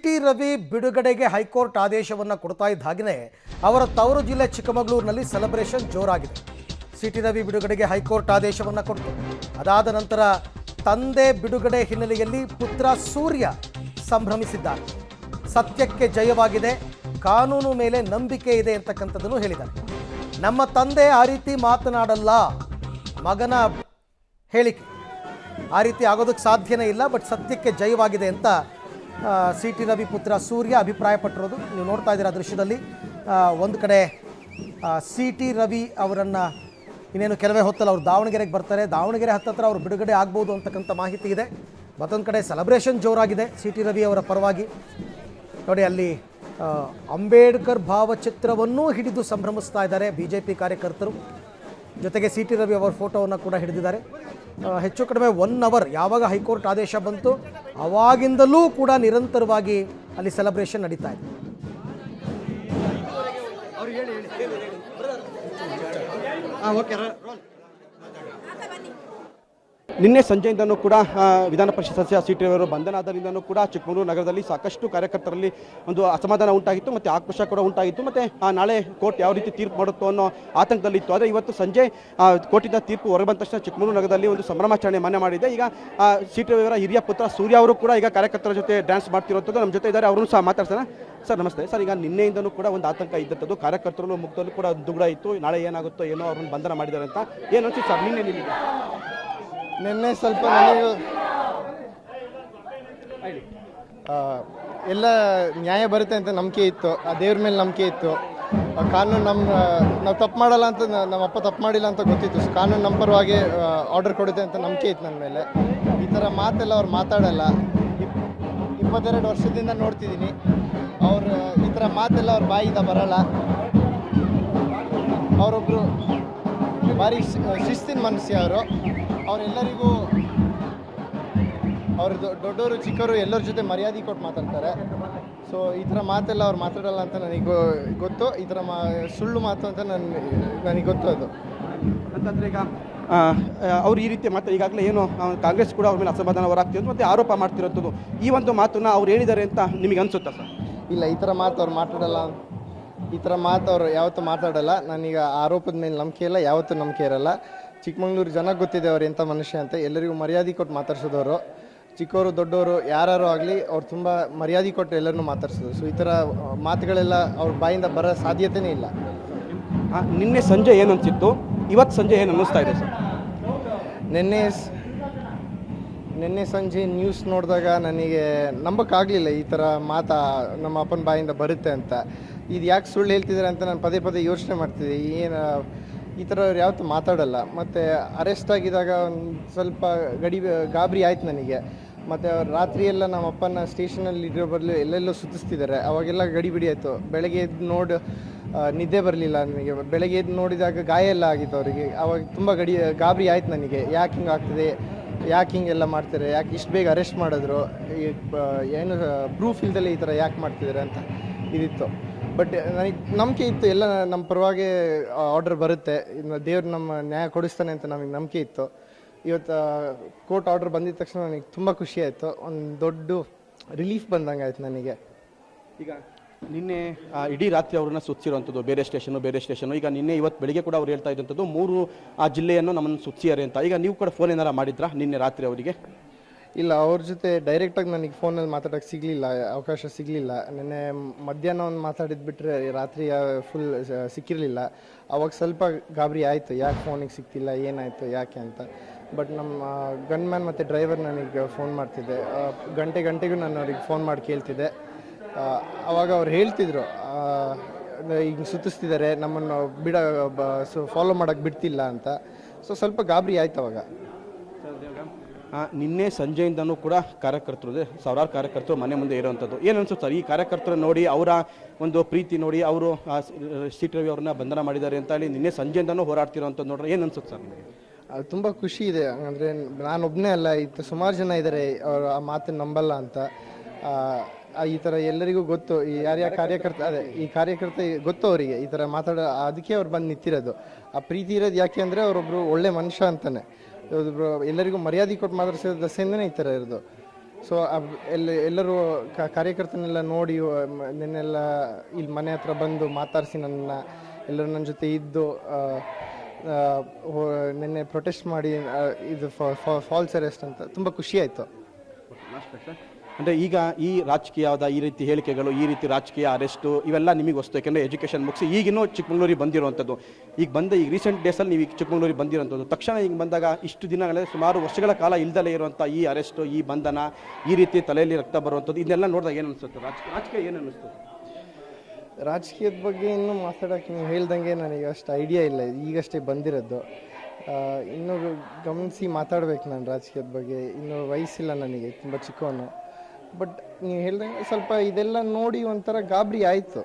T Ravi ಬಿಡುಗಡೆಗೆ high court ಆದೇಶವನ್ನು ಕೊಡ್ತಾ ಇದ್ದ ಹಾಗೆಯೇ ಅವರ ತವರು ಜಿಲ್ಲೆ ಚಿಕ್ಕಮಗಳೂರಿನಲ್ಲಿ ಸೆಲೆಬ್ರೇಷನ್ ಜೋರಾಗಿದೆ. ಟಿ ರವಿ ಬಿಡುಗಡೆಗೆ ಹೈಕೋರ್ಟ್ ಆದೇಶವನ್ನು ಕೊಟ್ಟು ಅದಾದ ನಂತರ ತಂದೆ ಬಿಡುಗಡೆ ಹಿನ್ನೆಲೆಯಲ್ಲಿ ಪುತ್ರ ಸೂರ್ಯ ಸಂಭ್ರಮಿಸಿದ್ದಾರೆ. ಸತ್ಯಕ್ಕೆ ಜಯವಾಗಿದೆ, ಕಾನೂನು ಮೇಲೆ ನಂಬಿಕೆ ಇದೆ ಅಂತಕ್ಕಂಥದ್ದನ್ನು ಹೇಳಿದ್ದಾರೆ. ನಮ್ಮ ತಂದೆ ಆ ರೀತಿ ಮಾತನಾಡಲ್ಲ, ಮಗನ ಹೇಳಿಕೆ ಆ ರೀತಿ ಆಗೋದಕ್ಕೆ ಸಾಧ್ಯನೇ ಇಲ್ಲ, ಬಟ್ ಸತ್ಯಕ್ಕೆ ಜಯವಾಗಿದೆ ಅಂತ ಟಿ ರವಿ ಪುತ್ರ ಸೂರ್ಯ ಅಭಿಪ್ರಾಯಪಟ್ಟಿರೋದು ನೀವು ನೋಡ್ತಾ ಇದ್ದೀರಾ ದೃಶ್ಯದಲ್ಲಿ. ಒಂದು ಕಡೆ ಟಿ ರವಿ ಅವರನ್ನು ಇನ್ನೇನು ಕೆಲವೇ ಹೊತ್ತಲ್ಲಿ ಅವರು ದಾವಣಗೆರೆಗೆ ಬರ್ತಾರೆ, ದಾವಣಗೆರೆ ಹತ್ತಿರ ಅವರು ಬಿಡುಗಡೆ ಆಗ್ಬೋದು ಅಂತಕ್ಕಂಥ ಮಾಹಿತಿ ಇದೆ. ಮತ್ತೊಂದು ಕಡೆ ಸೆಲೆಬ್ರೇಷನ್ ಜೋರಾಗಿದೆ ಟಿ ರವಿ ಅವರ ಪರವಾಗಿ. ನೋಡಿ ಅಲ್ಲಿ ಅಂಬೇಡ್ಕರ್ ಭಾವಚಿತ್ರವನ್ನೂ ಹಿಡಿದು ಸಂಭ್ರಮಿಸ್ತಾ ಇದ್ದಾರೆ BJP ಕಾರ್ಯಕರ್ತರು. ಜೊತೆಗೆ ಟಿ ರವಿ ಅವರ ಫೋಟೋವನ್ನು ಕೂಡ ಹಿಡಿದಿದ್ದಾರೆ. ಹೆಚ್ಚು ಕಡಿಮೆ 1 ಅವರ್ ಯಾವಾಗ ಹೈಕೋರ್ಟ್ ಆದೇಶ ಬಂತು ಆವಾಗಿಂದಲೂ ಕೂಡ ನಿರಂತರವಾಗಿ ಅಲ್ಲಿ ಸೆಲೆಬ್ರೇಷನ್ ನಡೀತಾ ಇದೆ. ನಿನ್ನೆ ಸಂಜೆಯಿಂದನೂ ಕೂಡ ವಿಧಾನ ಪರಿಷತ್ ಸದಸ್ಯ ಟಿ ರವಿ ಅವರು ಬಂಧನ ಆದ್ದರಿಂದನೂ ಕೂಡ ಚಿಕ್ಕಮಗಳೂರು ನಗರದಲ್ಲಿ ಸಾಕಷ್ಟು ಕಾರ್ಯಕರ್ತರಲ್ಲಿ ಒಂದು ಅಸಮಾಧಾನ ಉಂಟಾಗಿತ್ತು ಮತ್ತು ಆಕ್ರೋಶ ಕೂಡ ಉಂಟಾಗಿತ್ತು. ಮತ್ತು ನಾಳೆ ಕೋರ್ಟ್ ಯಾವ ರೀತಿ ತೀರ್ಪು ಮಾಡುತ್ತೋ ಅನ್ನೋ ಆತಂಕದಲ್ಲಿತ್ತು. ಆದರೆ ಇವತ್ತು ಸಂಜೆ ಕೋರ್ಟಿನ ತೀರ್ಪು ಹೊರಗೆ ಬಂದ ತಕ್ಷಣ ಚಿಕ್ಕಮಗಳೂರು ನಗರದಲ್ಲಿ ಒಂದು ಸಂಭ್ರಮಾಚರಣೆ ಮಾನ್ಯ ಮಾಡಿದೆ. ಈಗ ಟಿ ರವಿ ಅವರ ಹಿರಿಯ ಪುತ್ರ ಸೂರ್ಯ ಅವರು ಕೂಡ ಈಗ ಕಾರ್ಯಕರ್ತರ ಜೊತೆ ಡ್ಯಾನ್ಸ್ ಮಾಡ್ತಿರುವಂಥದ್ದು ನಮ್ಮ ಜೊತೆ ಇದ್ದಾರೆ. ಅವರನ್ನು ಸಹ ಮಾತಾಡ್ತಾನೆ. ಸರ್ ನಮಸ್ತೆ. ಸರ್, ಈಗ ನಿನ್ನೆಯಿಂದನೂ ಕೂಡ ಒಂದು ಆತಂಕ ಇದ್ದಂಥದ್ದು, ಕಾರ್ಯಕರ್ತರು ಮುಖದಲ್ಲೂ ಕೂಡ ದುಗುಡ ಇತ್ತು, ನಾಳೆ ಏನಾಗುತ್ತೋ ಏನೋ ಅವ್ರನ್ನ ಬಂಧನ ಮಾಡಿದ್ದಾರೆ ಅಂತ. ಏನು ಅನ್ಸುತ್ತೆ ಸರ್ ನಿನ್ನೆ ನಿನ್ನೆ ಸ್ವಲ್ಪ ನನಗೆ ಎಲ್ಲ ನ್ಯಾಯ ಬರುತ್ತೆ ಅಂತ ನಂಬಿಕೆ ಇತ್ತು, ಆ ದೇವ್ರ ಮೇಲೆ ನಂಬಿಕೆ ಇತ್ತು. ಕಾನೂನು ನಾವು ತಪ್ಪು ಮಾಡಲ್ಲ ಅಂತ, ನಮ್ಮ ಅಪ್ಪ ತಪ್ಪು ಮಾಡಿಲ್ಲ ಅಂತ ಗೊತ್ತಿತ್ತು. ಸೊ ಕಾನೂನು ನಮ್ಮ ಪರವಾಗಿ ಆರ್ಡರ್ ಕೊಡುತ್ತೆ ಅಂತ ನಂಬಿಕೆ ಇತ್ತು ನನ್ನ ಮೇಲೆ. ಈ ಥರ ಮಾತೆಲ್ಲ ಅವ್ರು ಮಾತಾಡಲ್ಲ. 22 ವರ್ಷದಿಂದ ನೋಡ್ತಿದ್ದೀನಿ ಅವ್ರು ಈ ಥರ ಮಾತೆಲ್ಲ ಅವ್ರ ಬಾಯಿಂದ ಬರಲ್ಲ. ಅವರೊಬ್ಬರು ಭಾರಿ ಶಿಸ್ತಿನ ಮನಸ್ಸಿ ಅವರು. ಅವರೆಲ್ಲರಿಗೂ ಅವರು ದೊಡ್ಡವರು ಚಿಕ್ಕವರು ಎಲ್ಲರ ಜೊತೆ ಮರ್ಯಾದೆ ಕೊಟ್ಟು ಮಾತಾಡ್ತಾರೆ. ಸೊ ಈ ಥರ ಮಾತೆಲ್ಲ ಅವ್ರು ಮಾತಾಡಲ್ಲ ಅಂತ ನನಗೆ ಗೊತ್ತು. ಈ ಥರ ಸುಳ್ಳು ಮಾತು ಅಂತ ನನಗೆ ಗೊತ್ತು. ಅದು ಅಂತಂದರೆ ಈಗ ಅವ್ರು ಈ ರೀತಿ ಮಾತು ಈಗಾಗಲೇ ಏನು ಕಾಂಗ್ರೆಸ್ ಕೂಡ ಅವ್ರ ಮೇಲೆ ಅಸಮಾಧಾನ ಹೊರಾಗ್ತಿರೋದು ಮತ್ತು ಆರೋಪ ಮಾಡ್ತಿರೋಂಥದ್ದು, ಈ ಒಂದು ಮಾತನ್ನು ಅವ್ರು ಹೇಳಿದ್ದಾರೆ ಅಂತ ನಿಮಗೆ ಅನಿಸುತ್ತಾ ಸರ್? ಇಲ್ಲ, ಈ ಥರ ಮಾತು ಅವ್ರು ಮಾತಾಡಲ್ಲ. ಈ ಥರ ಮಾತು ಅವ್ರು ಯಾವತ್ತೂ ಮಾತಾಡಲ್ಲ. ನನಗೆ ಆರೋಪದ ಮೇಲೆ ನಂಬಿಕೆ ಇಲ್ಲ, ಯಾವತ್ತೂ ನಂಬಿಕೆ ಇರಲ್ಲ. ಚಿಕ್ಕಮಗಳೂರು ಜನಕ್ಕೆ ಗೊತ್ತಿದೆ ಅವ್ರು ಎಂಥ ಮನುಷ್ಯ ಅಂತ. ಎಲ್ಲರಿಗೂ ಮರ್ಯಾದೆ ಕೊಟ್ಟು ಮಾತಾಡ್ಸೋದವರು. ಚಿಕ್ಕವರು ದೊಡ್ಡವರು ಯಾರು ಆಗಲಿ ಅವ್ರು ತುಂಬ ಮರ್ಯಾದೆ ಕೊಟ್ಟು ಎಲ್ಲರನ್ನೂ ಮಾತಾಡ್ಸೋದು. ಸೊ ಈ ಥರ ಮಾತುಗಳೆಲ್ಲ ಅವ್ರ ಬಾಯಿಂದ ಬರೋ ಸಾಧ್ಯತೆಯೇ ಇಲ್ಲ. ನಿನ್ನೆ ಸಂಜೆ ಏನು ಅನಿಸಿತ್ತು, ಇವತ್ತು ಸಂಜೆ ಏನು ಅನ್ನಿಸ್ತಾ ಇದೆ ಸರ್? ನಿನ್ನೆ ಸಂಜೆ ನ್ಯೂಸ್ ನೋಡಿದಾಗ ನನಗೆ ನಂಬಕ್ಕಾಗಲಿಲ್ಲ ಈ ಥರ ನಮ್ಮ ಅಪ್ಪನ ಬಾಯಿಂದ ಬರುತ್ತೆ ಅಂತ. ಇದು ಯಾಕೆ ಸುಳ್ಳು ಹೇಳ್ತಿದ್ದಾರೆ ಅಂತ ನಾನು ಪದೇ ಪದೇ ಯೋಚನೆ ಮಾಡ್ತಿದ್ದೆ. ಈ ಥರ ಅವ್ರು ಯಾವತ್ತೂ ಮಾತಾಡಲ್ಲ. ಮತ್ತು ಅರೆಸ್ಟ್ ಆಗಿದಾಗ ಒಂದು ಸ್ವಲ್ಪ ಗಾಬರಿ ಆಯ್ತು ನನಗೆ. ಮತ್ತು ಅವ್ರು ರಾತ್ರಿಯೆಲ್ಲ ನಮ್ಮ ಅಪ್ಪನ ಸ್ಟೇಷನಲ್ಲಿ ಇರೋ ಬದಲು ಎಲ್ಲೆಲ್ಲೋ ಸುತ್ತಿಸ್ತಿದ್ದಾರೆ. ಅವಾಗೆಲ್ಲ ಗಡಿಬಿಡಿ ಆಯಿತು. ಬೆಳಗ್ಗೆ ಎದ್ದು ನಿದ್ದೆ ಬರಲಿಲ್ಲ ನನಗೆ. ಬೆಳಗ್ಗೆ ಎದ್ದು ನೋಡಿದಾಗ ಗಾಯ ಎಲ್ಲ ಆಗಿತ್ತು ಅವರಿಗೆ. ಅವಾಗ ತುಂಬ ಗಾಬರಿ ಆಯ್ತು ನನಗೆ. ಯಾಕೆ ಹಿಂಗೆ ಆಗ್ತದೆ, ಯಾಕೆ ಹಿಂಗೆಲ್ಲ ಮಾಡ್ತಾರೆ, ಯಾಕೆ ಇಷ್ಟು ಬೇಗ ಅರೆಸ್ಟ್ ಮಾಡಿದ್ರು, ಏನು ಪ್ರೂಫ್ ಇಲ್ದಲೇ ಈ ಥರ ಯಾಕೆ ಮಾಡ್ತಿದ್ದಾರೆ ಅಂತ ಇದಿತ್ತು. ಬಟ್ ನನಗೆ ನಂಬಿಕೆ ಇತ್ತು, ಎಲ್ಲ ನಮ್ಮ ಪರವಾಗಿ ಆರ್ಡರ್ ಬರುತ್ತೆ, ದೇವ್ರು ನಮ್ಮ ನ್ಯಾಯ ಕೊಡಿಸ್ತಾನೆ ಅಂತ ನಮಗೆ ನಂಬಿಕೆ ಇತ್ತು. ಇವತ್ತು ಕೋರ್ಟ್ ಆರ್ಡರ್ ಬಂದಿದ ತಕ್ಷಣ ನನಗೆ ತುಂಬ ಖುಷಿ ಆಯಿತು. ಒಂದು ದೊಡ್ಡ ರಿಲೀಫ್ ಬಂದಂಗೆ ಆಯ್ತು ನನಗೆ. ಈಗ ನಿನ್ನೆ ಇಡೀ ರಾತ್ರಿ ಅವ್ರನ್ನ ಸುತ್ತಿರುವಂಥದ್ದು, ಬೇರೆ ಸ್ಟೇಷನು. ಈಗ ನಿನ್ನೆ ಇವತ್ತು ಬೆಳಿಗ್ಗೆ ಕೂಡ ಅವ್ರು ಹೇಳ್ತಾ ಇದ್ದಂಥದ್ದು 3 ಜಿಲ್ಲೆಯನ್ನು ನಮ್ಮನ್ನು ಸುತ್ತಿದ್ದಾರೆ ಅಂತ. ಈಗ ನೀವು ಕೂಡ ಫೋನ್ ಏನಾರ ಮಾಡಿದ್ರಾ ನಿನ್ನೆ ರಾತ್ರಿ ಅವರಿಗೆ? ಇಲ್ಲ, ಅವ್ರ ಜೊತೆ ಡೈರೆಕ್ಟಾಗಿ ನನಗೆ ಫೋನಲ್ಲಿ ಮಾತಾಡೋಕ್ಕೆ ಸಿಗಲಿಲ್ಲ, ಅವಕಾಶ ಸಿಗಲಿಲ್ಲ. ನಿನ್ನೆ ಮಧ್ಯಾಹ್ನ ಒಂದು ಮಾತಾಡಿದ್ದು ಬಿಟ್ಟರೆ ರಾತ್ರಿ ಫುಲ್ ಸಿಕ್ಕಿರಲಿಲ್ಲ. ಅವಾಗ ಸ್ವಲ್ಪ ಗಾಬರಿ ಆಯಿತು, ಯಾಕೆ ಫೋನಿಗೆ ಸಿಗ್ತಿಲ್ಲ, ಏನಾಯಿತು, ಯಾಕೆ ಅಂತ. ಬಟ್ ನಮ್ಮ ಗನ್ಮ್ಯಾನ್ ಮತ್ತು ಡ್ರೈವರ್ ನನಗೆ ಫೋನ್ ಮಾಡ್ತಿದ್ದೆ. ಗಂಟೆಗೂ ನಾನು ಅವ್ರಿಗೆ ಫೋನ್ ಮಾಡಿ ಕೇಳ್ತಿದ್ದೆ. ಅವಾಗ ಅವ್ರು ಹೇಳ್ತಿದ್ರು, ಈಗ ಸುತ್ತಿಸ್ತಿದ್ದಾರೆ, ನಮ್ಮನ್ನು ಫಾಲೋ ಮಾಡೋಕ್ಕೆ ಬಿಡ್ತಿಲ್ಲ ಅಂತ. ಸೊ ಸ್ವಲ್ಪ ಗಾಬರಿ ಆಯ್ತು ಅವಾಗ. ನಿನ್ನೆ ಸಂಜೆಯಿಂದನೂ ಕೂಡ ಕಾರ್ಯಕರ್ತರು, ಸಾವಿರಾರು ಕಾರ್ಯಕರ್ತರು ಮನೆ ಮುಂದೆ ಇರುವಂಥದ್ದು. ಏನು ಅನ್ಸುತ್ತೆ ಸರ್, ಈ ಕಾರ್ಯಕರ್ತರು ನೋಡಿ, ಅವರ ಒಂದು ಪ್ರೀತಿ ನೋಡಿ, ಅವರು ಟಿ ರವಿ ಅವ್ರನ್ನ ಬಂಧನ ಮಾಡಿದ್ದಾರೆ ಅಂತ ಹೇಳಿ ನಿನ್ನೆ ಸಂಜೆಯಿಂದನೂ ಹೋರಾಡ್ತಿರೋಂಥದ್ದು ನೋಡ್ರೆ ಏನು ಅನ್ಸುತ್ತೆ ಸರ್? ಅದು ತುಂಬ ಖುಷಿ ಇದೆ. ಅಂದರೆ ನಾನೊಬ್ಬನೇ ಅಲ್ಲ, ಸುಮಾರು ಜನ ಇದ್ದಾರೆ ಅವರು ಆ ಮಾತನ್ನು ನಂಬಲ್ಲ ಅಂತ. ಈ ಥರ ಎಲ್ಲರಿಗೂ ಗೊತ್ತು, ಯಾರ್ಯಾರ ಕಾರ್ಯಕರ್ತ ಈ ಕಾರ್ಯಕರ್ತ ಗೊತ್ತು ಅವರಿಗೆ ಈ ಥರ ಅದಕ್ಕೆ ಅವ್ರು ಬಂದು ನಿಂತಿರೋದು. ಆ ಪ್ರೀತಿ ಇರೋದು ಯಾಕೆ ಅಂದರೆ ಅವರೊಬ್ಬರು ಒಳ್ಳೆ ಮನುಷ್ಯ ಅಂತಾನೆ. ಎಲ್ಲರಿಗೂ ಮರ್ಯಾದೆ ಕೊಟ್ಟು ಮಾತಾಡ್ಸೋ ದಸೆಯಿಂದನೇ ಈ ಥರ ಇರೋದು. ಸೊ ಎಲ್ಲರೂ ಕಾರ್ಯಕರ್ತನೆಲ್ಲ ನೋಡಿ ನಿನ್ನೆಲ್ಲ ಇಲ್ಲಿ ಮನೆ ಹತ್ರ ಬಂದು ಮಾತಾಡಿಸಿ ಎಲ್ಲರೂ ನನ್ನ ಜೊತೆ ಇದ್ದು ನಿನ್ನೆ ಪ್ರೊಟೆಸ್ಟ್ ಮಾಡಿ ಇದು ಫಾಲ್ಸ್ ಅರೆಸ್ಟ್ ಅಂತ ತುಂಬ ಖುಷಿ ಆಯಿತು. ಅಂದರೆ ಈಗ ಈ ರಾಜಕೀಯವಾದ ಈ ರೀತಿ ಹೇಳಿಕೆಗಳು, ಈ ರೀತಿ ರಾಜಕೀಯ ಅರೆಸ್ಟು ಇವೆಲ್ಲ ನಿಮಗೆ ಹೊಸ್ತು, ಯಾಕೆಂದರೆ ಎಜುಕೇಷನ್ ಮುಗಿಸಿ ಈಗಿನೂ ಚಿಕ್ಕಮಗಳೂರಿಗೆ ಬಂದಿರುವಂಥದ್ದು. ಈಗ ರೀಸೆಂಟ್ ಡೇಸಲ್ಲಿ ನೀವು ಈಗ ಚಿಕ್ಕಮಗಳೂರಿಗೆ ಬಂದಿರೋಂಥದ್ದು, ತಕ್ಷಣ ಈಗ ಬಂದಾಗ ಇಷ್ಟು ದಿನಗಳಲ್ಲಿ ಸುಮಾರು ವರ್ಷಗಳ ಕಾಲ ಇಲ್ದಲೇ ಇರುವಂಥ ಈ ಅರೆಸ್ಟು, ಈ ಬಂಧನ, ಈ ರೀತಿ ತಲೆಯಲ್ಲಿ ರಕ್ತ ಬರುವಂಥದ್ದು, ಇದನ್ನೆಲ್ಲ ನೋಡಿದಾಗ ಏನು ಅನಿಸುತ್ತೆ? ರಾಜಕೀಯ ಏನು ಅನ್ನಿಸ್ತು? ರಾಜಕೀಯದ ಬಗ್ಗೆ ಇನ್ನೂ ಮಾತಾಡೋಕ್ಕೆ ನೀವು ಹೇಳ್ದಂಗೆ ನನಗೆ ಅಷ್ಟು ಐಡಿಯಾ ಇಲ್ಲ, ಈಗಷ್ಟೇ ಬಂದಿರೋದು. ಇನ್ನೂ ಗಮನಿಸಿ ಮಾತಾಡ್ಬೇಕು ನಾನು ರಾಜಕೀಯದ ಬಗ್ಗೆ. ಇನ್ನೂ ವಯಸ್ಸಿಲ್ಲ ನನಗೆ, ತುಂಬ ಚಿಕ್ಕವನು. ಬಟ್ ನೀವು ಹೇಳ್ದಂಗೆ ಸ್ವಲ್ಪ ಇದೆಲ್ಲ ನೋಡಿ ಒಂಥರ ಗಾಬರಿ ಆಯಿತು.